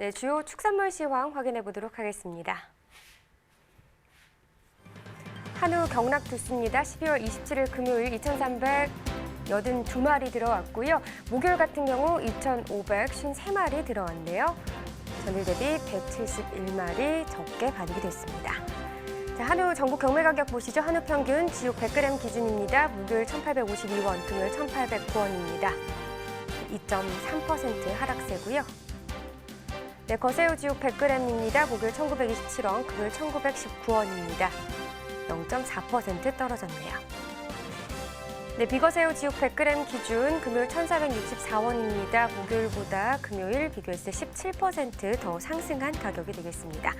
네, 주요 축산물 시황 확인해 보도록 하겠습니다. 한우 경락 두수입니다. 12월 27일 금요일 2,382마리 들어왔고요. 목요일 같은 경우 2,553마리 들어왔네요. 전일 대비 171마리 적게 반입이 됐습니다. 자, 한우 전국 경매 가격 보시죠. 한우 평균 지육 100g 기준입니다. 목요일 1,852원, 금요일 1,809원입니다. 2.3% 하락세고요. 네, 거새우 지육 100g입니다. 목요일 1,927원, 금요일 1,919원입니다. 0.4% 떨어졌네요. 네, 비거새우 지육 100g 기준 금요일 1,464원입니다. 목요일보다 금요일 비교했을 때 17% 더 상승한 가격이 되겠습니다.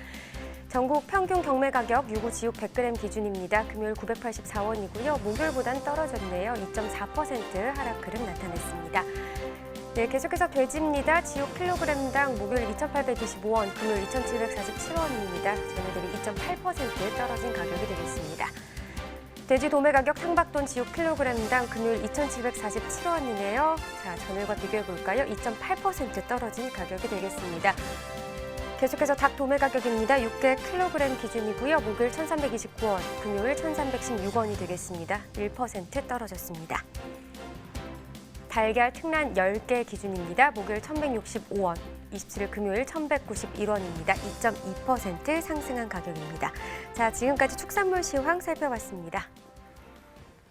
전국 평균 경매 가격 유구 지육 100g 기준입니다. 금요일 984원이고요. 목요일보단 떨어졌네요. 2.4% 하락 흐름 나타냈습니다. 네, 계속해서 돼지입니다. 지육 킬로그램당 목요일 2,825원, 금요일 2,747원입니다. 전일 대비 2.8% 떨어진 가격이 되겠습니다. 돼지 도매 가격 상박돈 지육 킬로그램당 금요일 2,747원이네요. 자, 전일과 비교해 볼까요? 2.8% 떨어진 가격이 되겠습니다. 계속해서 닭 도매 가격입니다. 육개 킬로그램 기준이고요. 목요일 1,329원, 금요일 1,316원이 되겠습니다. 1% 떨어졌습니다. 달걀 특란 10개 기준입니다. 목요일 1,165원, 27일 금요일 1,191원입니다. 2.2% 상승한 가격입니다. 자, 지금까지 축산물 시황 살펴봤습니다.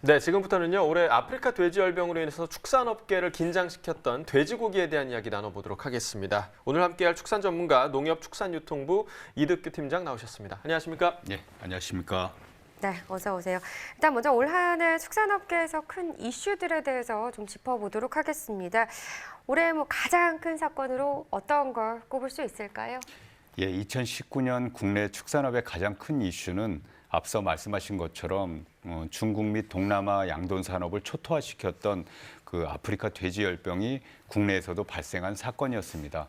네, 지금부터는요. 올해 아프리카 돼지열병으로 인해서 축산업계를 긴장시켰던 돼지고기에 대한 이야기 나눠보도록 하겠습니다. 오늘 함께할 축산 전문가 농협축산유통부 이득규 팀장 나오셨습니다. 안녕하십니까? 네, 안녕하십니까? 네, 어서 오세요. 일단 먼저 올 한 해 축산업계에서 큰 이슈들에 대해서 좀 짚어보도록 하겠습니다. 올해 가장 큰 사건으로 어떤 걸 꼽을 수 있을까요? 예, 2019년 국내 축산업의 가장 큰 이슈는 앞서 말씀하신 것처럼 중국 및 동남아 양돈 산업을 초토화시켰던 그 아프리카 돼지열병이 국내에서도 발생한 사건이었습니다.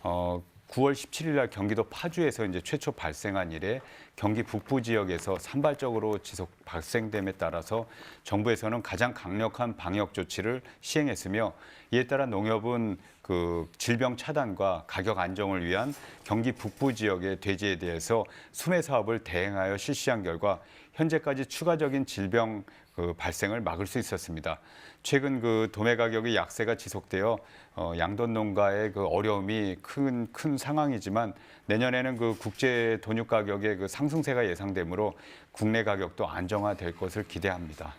9월 17일 날 경기도 파주에서 이제 최초 발생한 이래 경기 북부 지역에서 산발적으로 지속 발생됨에 따라서 정부에서는 가장 강력한 방역 조치를 시행했으며 이에 따라 농협은 그 질병 차단과 가격 안정을 위한 경기 북부 지역의 돼지에 대해서 수매 사업을 대행하여 실시한 결과 현재까지 추가적인 질병 발생을 막을 수 있었습니다. 최근 그 도매 가격의 약세가 지속되어 양돈 농가의 그 어려움이 큰 상황이지만 내년에는 그 국제 돈육 가격의 그 상승세가 예상되므로 국내 가격도 안정화될 것을 기대합니다.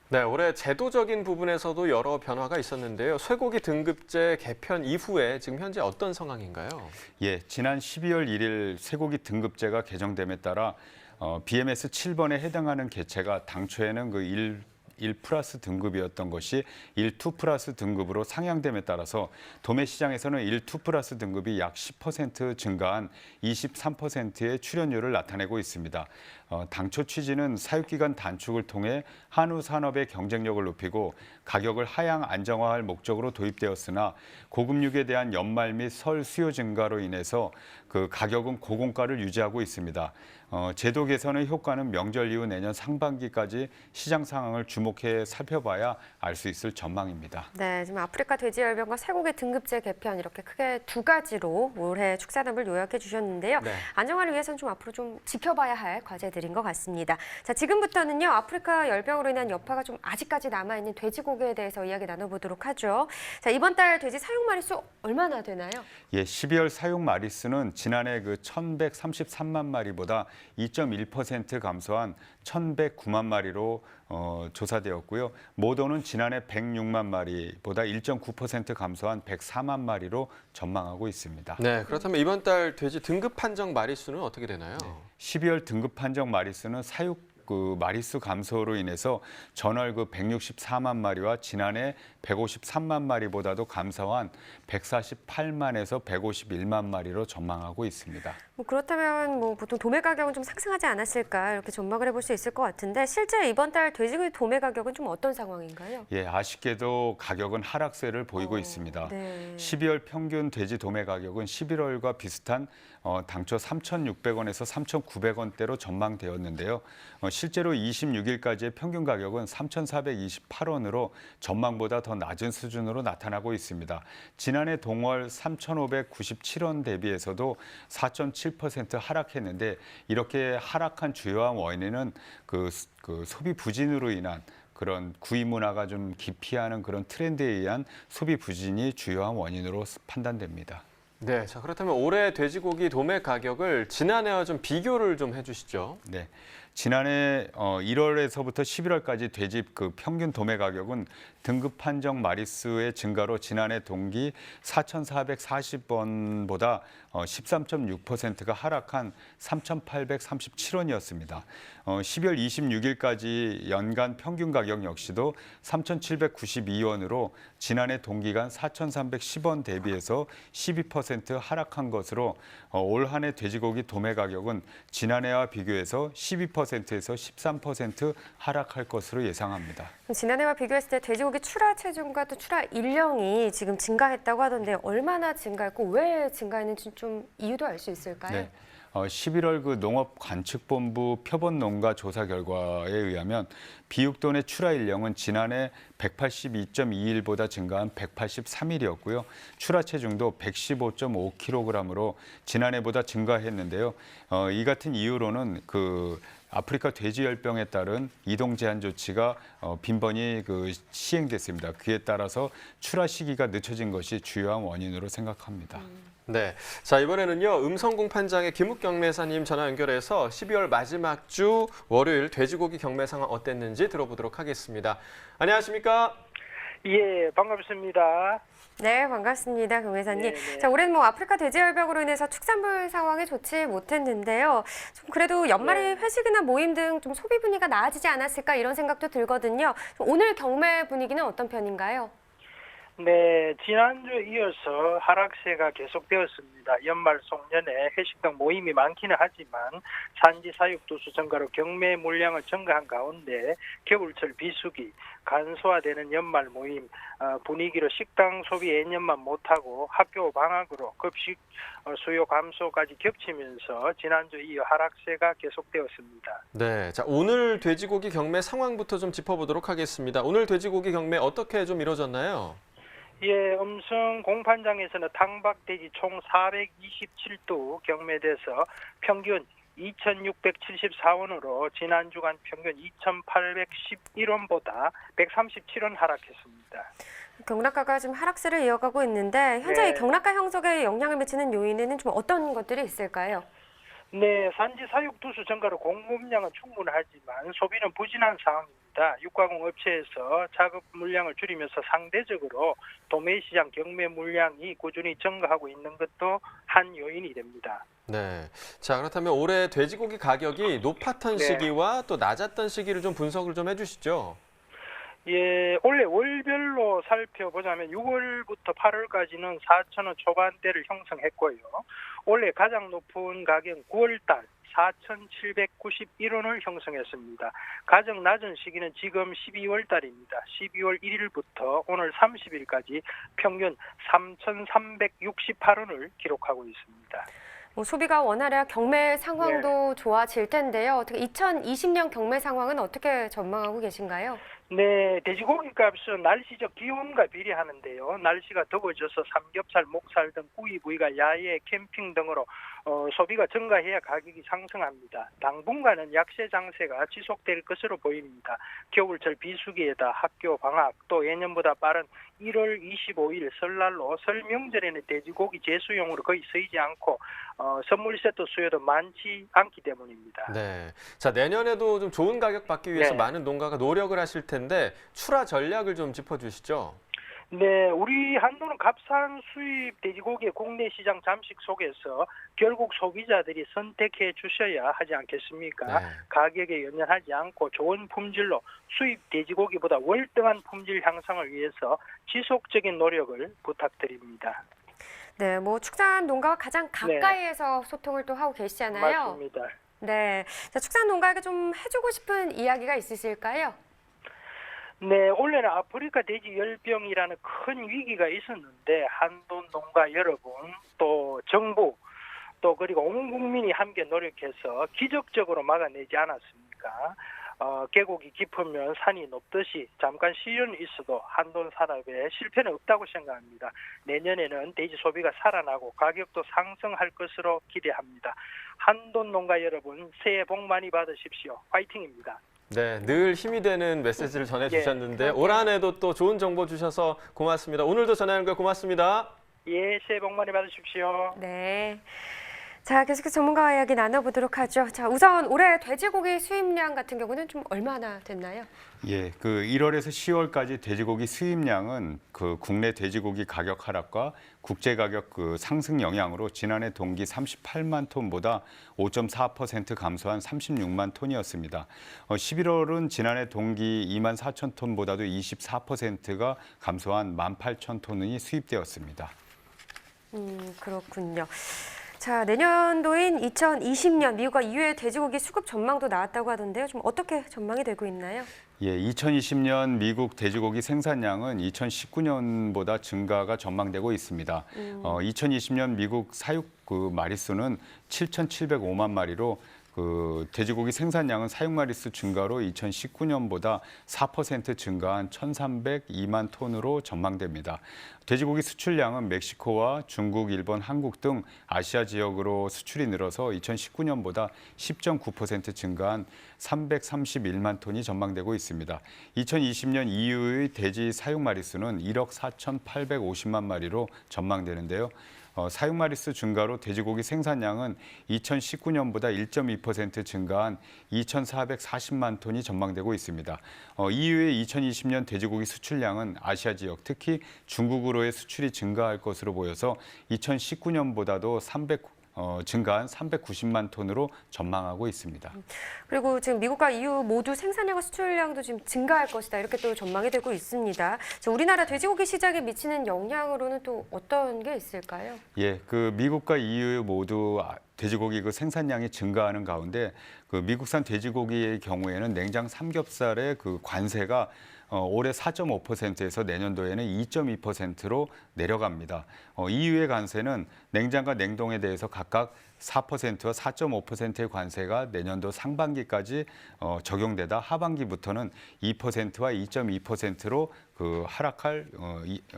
네, 올해 제도적인 부분에서도 여러 변화가 있었는데요. 쇠고기 등급제 개편 이후에 지금 현재 어떤 상황인가요? 예, 지난 12월 1일 쇠고기 등급제가 개정됨에 따라 BMS 7번에 해당하는 개체가 당초에는 그 1 플러스 등급이었던 것이 1-2 플러스 등급으로 상향됨에 따라서 도매 시장에서는 1-2 플러스 등급이 약 10% 증가한 23%의 출현율을 나타내고 있습니다. 당초 취지는 사육기간 단축을 통해 한우 산업의 경쟁력을 높이고 가격을 하향 안정화할 목적으로 도입되었으나 고급육에 대한 연말 및 설 수요 증가로 인해서 그 가격은 고공가를 유지하고 있습니다. 제도 개선의 효과는 명절 이후 내년 상반기까지 시장 상황을 주목해 살펴봐야 알 수 있을 전망입니다. 네, 지금 아프리카 돼지열병과 쇠고기 등급제 개편 이렇게 크게 두 가지로 올해 축산업을 요약해 주셨는데요. 네. 안정화를 위해서는 좀 앞으로 좀 지켜봐야 할 과제들인 것 같습니다. 자, 지금부터는요. 아프리카 열병으로 인한 여파가 좀 아직까지 남아있는 돼지고기에 대해서 이야기 나눠보도록 하죠. 자, 이번 달 돼지 사육 마리수 얼마나 되나요? 예, 12월 사육 마리수는 지난해 그 1,133만 마리보다 2.1% 감소한 1,109만 마리로 조사되었고요. 모도는 지난해 106만 마리보다 1.9% 감소한 104만 마리로 전망하고 있습니다. 네, 그렇다면 이번 달 돼지 등급 판정 마리수는 어떻게 되나요? 12월 등급 판정 마리수는 사육 그 마리수 감소로 인해서 전월 그 164만 마리와 지난해 153만 마리보다도 감소한 148만에서 151만 마리로 전망하고 있습니다. 뭐 그렇다면 뭐 보통 도매 가격은 좀 상승하지 않았을까 이렇게 전망을 해볼 수 있을 것 같은데 실제 이번 달 돼지고기 도매 가격은 좀 어떤 상황인가요? 예, 아쉽게도 가격은 하락세를 보이고 있습니다. 네. 12월 평균 돼지 도매 가격은 11월과 비슷한 당초 3,600원에서 3,900원대로 전망되었는데요. 실제로 26일까지의 평균 가격은 3,428원으로 전망보다 더 낮은 수준으로 나타나고 있습니다. 지난해 동월 3,597원 대비해서도 4.7% 하락했는데 이렇게 하락한 주요한 원인은 그 소비 부진으로 인한 그런 구입 문화가 좀 기피하는 그런 트렌드에 의한 소비 부진이 주요한 원인으로 판단됩니다. 네, 자 그렇다면 올해 돼지고기 도매 가격을 지난해와 좀 비교를 좀 해주시죠. 네. 지난해 1월에서부터 11월까지 돼지 그 평균 도매 가격은 등급 판정 마리수의 증가로 지난해 동기 4,440원보다 13.6%가 하락한 3,837원이었습니다. 12월 26일까지 연간 평균 가격 역시도 3,792원으로 지난해 동기간 4,310원 대비해서 12% 하락한 것으로 올 한 해 돼지고기 도매 가격은 지난해와 비교해서 12%에서 13% 하락할 것으로 예상합니다. 지난해와 비교했을 때 돼지고기 출하 체중과 또 출하 일령이 지금 증가했다고 하던데 얼마나 증가했고 왜 증가했는지 좀 이유도 알 수 있을까요? 네. 11월 그 농업관측본부 표본농가 조사 결과에 의하면 비육돈의 출하 일령은 지난해 182.2일보다 증가한 183일이었고요. 출하 체중도 115.5kg으로 지난해보다 증가했는데요. 이 같은 이유로는 그 아프리카 돼지열병에 따른 이동 제한 조치가 빈번히 시행됐습니다. 그에 따라서 출하 시기가 늦춰진 것이 주요한 원인으로 생각합니다. 네, 자 이번에는요 음성공 판장의 김욱 경매사님 전화 연결해서 12월 마지막 주 월요일 돼지고기 경매 상황 어땠는지 들어보도록 하겠습니다. 안녕하십니까? 예, 반갑습니다. 네, 반갑습니다, 경매사님. 네. 자, 올해는 뭐 아프리카 돼지열병으로 인해서 축산물 상황이 좋지 못했는데요. 좀 그래도 연말에 네. 회식이나 모임 등 좀 소비 분위기가 나아지지 않았을까 이런 생각도 들거든요. 오늘 경매 분위기는 어떤 편인가요? 네, 지난주에 이어서 하락세가 계속되었습니다. 연말 송년회 회식 등 모임이 많기는 하지만 산지 사육 두수 증가로 경매 물량을 증가한 가운데 겨울철 비수기, 간소화되는 연말 모임 분위기로 식당 소비 예년만 못하고 학교 방학으로 급식 수요 감소까지 겹치면서 지난주에 이어 하락세가 계속되었습니다. 네, 자 오늘 돼지고기 경매 상황부터 좀 짚어보도록 하겠습니다. 오늘 돼지고기 경매 어떻게 좀 이루어졌나요? 예, 음성 공판장에서는 당박돼지 총 427도 경매돼서 평균 2,674원으로 지난 주간 평균 2,811원보다 137원 하락했습니다. 경락가가 지금 하락세를 이어가고 있는데 현재 이 네. 경락가 형성에 영향을 미치는 요인에는 좀 어떤 것들이 있을까요? 네, 산지 사육 두수 증가로 공급량은 충분하지만 소비는 부진한 상황입니다. 육가공 업체에서 작업 물량을 줄이면서 상대적으로 도매 시장 경매 물량이 꾸준히 증가하고 있는 것도 한 요인이 됩니다. 네, 자 그렇다면 올해 돼지고기 가격이 높았던 네. 시기와 또 낮았던 시기를 좀 분석을 좀 해주시죠. 예, 원래 월별로 살펴보자면 6월부터 8월까지는 4,000원 초반대를 형성했고요. 원래 가장 높은 가격은 9월달 4,791원을 형성했습니다. 가장 낮은 시기는 지금 12월 달입니다. 12월 1일부터 오늘 30일까지 평균 3,368원을 기록하고 있습니다. 뭐 소비가 원활해야 경매 상황도 좋아질 텐데요. 어떻게 2020년 경매 상황은 어떻게 전망하고 계신가요? 네, 돼지고기 값은 날씨적 기온과 비례하는데요. 날씨가 더워져서 삼겹살, 목살 등 구이 부위가 야외, 캠핑 등으로 소비가 증가해야 가격이 상승합니다. 당분간은 약세 장세가 지속될 것으로 보입니다. 겨울철 비수기에다 학교 방학 또 예년보다 빠른 1월 25일 설날로 설 명절에는 돼지고기 재수용으로 거의 쓰이지 않고 선물 세트 수요도 많지 않기 때문입니다. 네, 자 내년에도 좀 좋은 가격 받기 위해서 네. 많은 농가가 노력을 하실 텐데 출하 전략을 좀 짚어주시죠. 네, 우리 한도는 값싼 수입 돼지고기의 국내 시장 잠식 속에서 결국 소비자들이 선택해 주셔야 하지 않겠습니까? 네. 가격에 연연하지 않고 좋은 품질로 수입 돼지고기보다 월등한 품질 향상을 위해서 지속적인 노력을 부탁드립니다. 네, 뭐 축산 농가와 가장 가까이에서 소통을 또 하고 계시잖아요. 맞습니다. 네, 자, 축산 농가에게 좀 해주고 싶은 이야기가 있으실까요? 네, 원래는 아프리카 돼지 열병이라는 큰 위기가 있었는데 한돈 농가 여러분, 또 정부, 또 그리고 온 국민이 함께 노력해서 기적적으로 막아내지 않았습니까? 계곡이 깊으면 산이 높듯이 잠깐 시련이 있어도 한돈 산업에 실패는 없다고 생각합니다. 내년에는 돼지 소비가 살아나고 가격도 상승할 것으로 기대합니다. 한돈 농가 여러분, 새해 복 많이 받으십시오. 화이팅입니다. 네, 늘 힘이 되는 메시지를 전해주셨는데 예. 올 한해도 또 좋은 정보 주셔서 고맙습니다. 오늘도 전화 연결 고맙습니다. 예, 새해 복 많이 받으십시오. 네. 자, 계속해서 전문가와 이야기 나눠보도록 하죠. 자, 우선 올해 돼지고기 수입량 같은 경우는 좀 얼마나 됐나요? 예, 그 1월에서 10월까지 돼지고기 수입량은 그 국내 돼지고기 가격 하락과 국제 가격 그 상승 영향으로 지난해 동기 38만 톤보다 5.4% 감소한 36만 톤이었습니다. 11월은 지난해 동기 2만 4천 톤보다도 24%가 감소한 18,000 톤이 수입되었습니다. 그렇군요. 자, 내년도인 2020년 미국과 EU의 돼지고기 수급 전망도 나왔다고 하던데요. 좀 어떻게 전망이 되고 있나요? 예, 2020년 미국 돼지고기 생산량은 2019년보다 증가가 전망되고 있습니다. 2020년 미국 사육 그 마리수는 7,705만 마리로 그 돼지고기 생산량은 사육 마리수 증가로 2019년보다 4% 증가한 1,302만 톤으로 전망됩니다. 돼지고기 수출량은 멕시코와 중국, 일본, 한국 등 아시아 지역으로 수출이 늘어서 2019년보다 10.9% 증가한 331만 톤이 전망되고 있습니다. 2020년 EU의 돼지 사육 마리수는 1억 4,850만 마리로 전망되는데요. 사육 마리수 증가로 돼지고기 생산량은 2019년보다 1.2% 증가한 2,440만 톤이 전망되고 있습니다. EU의 2020년 돼지고기 수출량은 아시아 지역, 특히 중국으로의 수출이 증가할 것으로 보여서 2019년보다도 증가한 390만 톤으로 전망하고 있습니다. 그리고 지금 미국과 EU 모두 생산량과 수출량도 지금 증가할 것이다. 이렇게 또 전망이 되고 있습니다. 자, 우리나라 돼지고기 시장에 미치는 영향으로는 또 어떤 게 있을까요? 예, 그 미국과 EU 모두 돼지고기 그 생산량이 증가하는 가운데 그 미국산 돼지고기의 경우에는 냉장 삼겹살의 그 관세가 올해 4.5%에서 내년도에는 2.2%로 내려갑니다. EU의 관세는 냉장과 냉동에 대해서 각각 4%와 4.5%의 관세가 내년도 상반기까지 적용되다 하반기부터는 2%와 2.2%로 그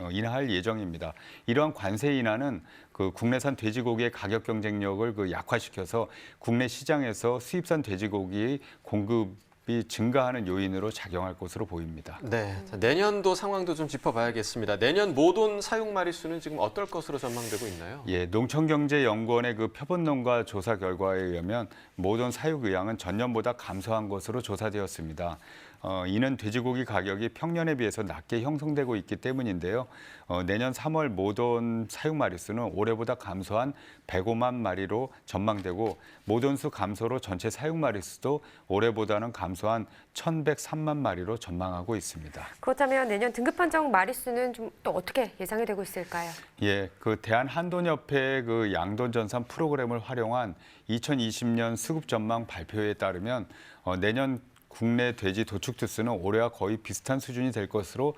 인하할 예정입니다. 이러한 관세 인하는 그 국내산 돼지고기의 가격 경쟁력을 그 약화시켜서 국내 시장에서 수입산 돼지고기의 공급이 증가하는 요인으로 작용할 것으로 보입니다. 네, 자, 내년도 상황도 좀 짚어봐야겠습니다. 내년 모돈 사육 마리수는 지금 어떨 것으로 전망되고 있나요? 예, 농촌경제연구원의 그 표본농가 조사 결과에 의하면 모돈 사육 의향은 전년보다 감소한 것으로 조사되었습니다. 이는 돼지고기 가격이 평년에 비해서 낮게 형성되고 있기 때문인데요. 내년 3월 모돈 사육 마리수는 올해보다 감소한 105만 마리로 전망되고 모돈수 감소로 전체 사육 마리수도 올해보다는 감소한 1,103만 마리로 전망하고 있습니다. 그렇다면 내년 등급 판정 마리수는 좀 또 어떻게 예상이 되고 있을까요? 예, 그 대한한돈협회의 그 양돈전산 프로그램을 활용한 2020년 수급 전망 발표에 따르면 내년 국내 돼지 도축 두수는 올해와 거의 비슷한 수준이 될 것으로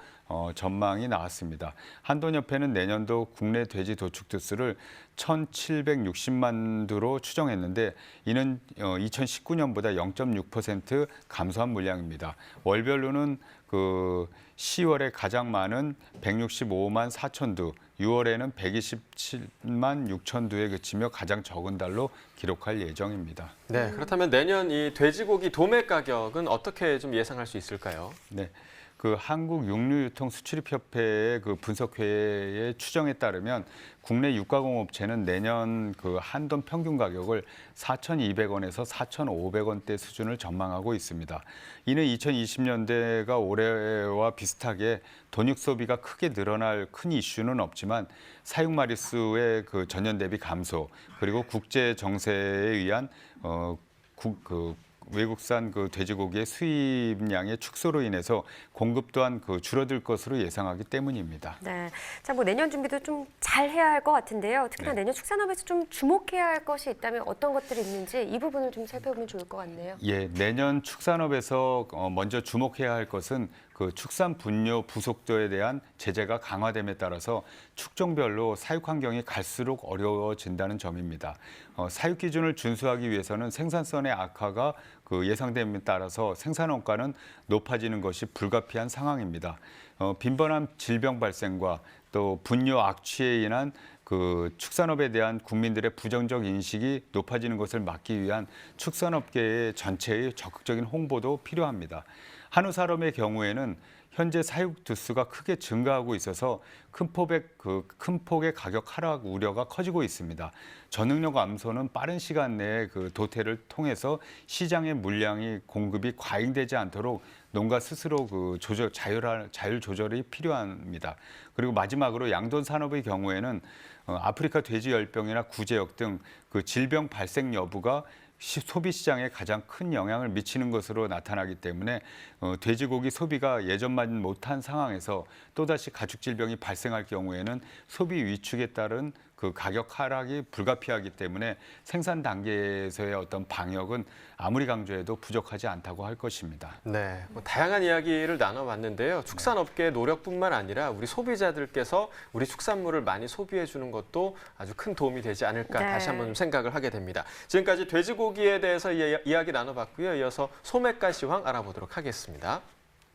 전망이 나왔습니다. 한돈협회는 내년도 국내 돼지 도축 두수를 1,760만 두로 추정했는데 이는 2019년보다 0.6% 감소한 물량입니다. 월별로는 그 10월에 가장 많은 165만 4천 두, 6월에는 127만 6천 두에 그치며 가장 적은 달로 기록할 예정입니다. 네, 그렇다면 내년 이 돼지고기 도매 가격은 어떻게 좀 예상할 수 있을까요? 네. 그 한국육류유통수출입협회의 그 분석회의 추정에 따르면 국내 육가공업체는 내년 그 한돈 평균 가격을 4,200원에서 4,500원대 수준을 전망하고 있습니다. 이는 2020년대가 올해와 비슷하게 돈육 소비가 크게 늘어날 큰 이슈는 없지만 사육 마리수의 그 전년 대비 감소 그리고 국제 정세에 의한 외국산 그 돼지고기의 수입량의 축소로 인해서 공급 또한 그 줄어들 것으로 예상하기 때문입니다. 네. 자, 뭐 내년 준비도 좀 잘 해야 할 것 같은데요. 특히나 네. 내년 축산업에서 좀 주목해야 할 것이 있다면 어떤 것들이 있는지 이 부분을 좀 살펴보면 좋을 것 같네요. 예, 내년 축산업에서 먼저 주목해야 할 것은 그 축산 분뇨 부속도에 대한 제재가 강화됨에 따라서 축종별로 사육 환경이 갈수록 어려워진다는 점입니다. 사육 기준을 준수하기 위해서는 생산성의 악화가 그 예상됨에 따라서 생산 원가는 높아지는 것이 불가피한 상황입니다. 빈번한 질병 발생과 또 분뇨 악취에 인한 그 축산업에 대한 국민들의 부정적 인식이 높아지는 것을 막기 위한 축산업계의 전체의 적극적인 홍보도 필요합니다. 한우 산업의 경우에는 현재 사육 두수가 크게 증가하고 있어서 큰 폭의 가격 하락 우려가 커지고 있습니다. 저능력 암소는 빠른 시간 내에 그 도태를 통해서 시장의 물량이 공급이 과잉되지 않도록 농가 스스로 그 자율 조절이 필요합니다. 그리고 마지막으로 양돈 산업의 경우에는 아프리카 돼지열병이나 구제역 등 그 질병 발생 여부가 소비 시장에 가장 큰 영향을 미치는 것으로 나타나기 때문에 돼지고기 소비가 예전만 못한 상황에서 또다시 가축 질병이 발생할 경우에는 소비 위축에 따른 그 가격 하락이 불가피하기 때문에 생산 단계에서의 어떤 방역은 아무리 강조해도 부족하지 않다고 할 것입니다. 네, 뭐 다양한 이야기를 나눠봤는데요. 축산업계의 노력뿐만 아니라 우리 소비자들께서 우리 축산물을 많이 소비해 주는 것도 아주 큰 도움이 되지 않을까 네. 다시 한번 좀 생각을 하게 됩니다. 지금까지 돼지고기에 대해서 이야기 나눠봤고요. 이어서 소매가 시황 알아보도록 하겠습니다.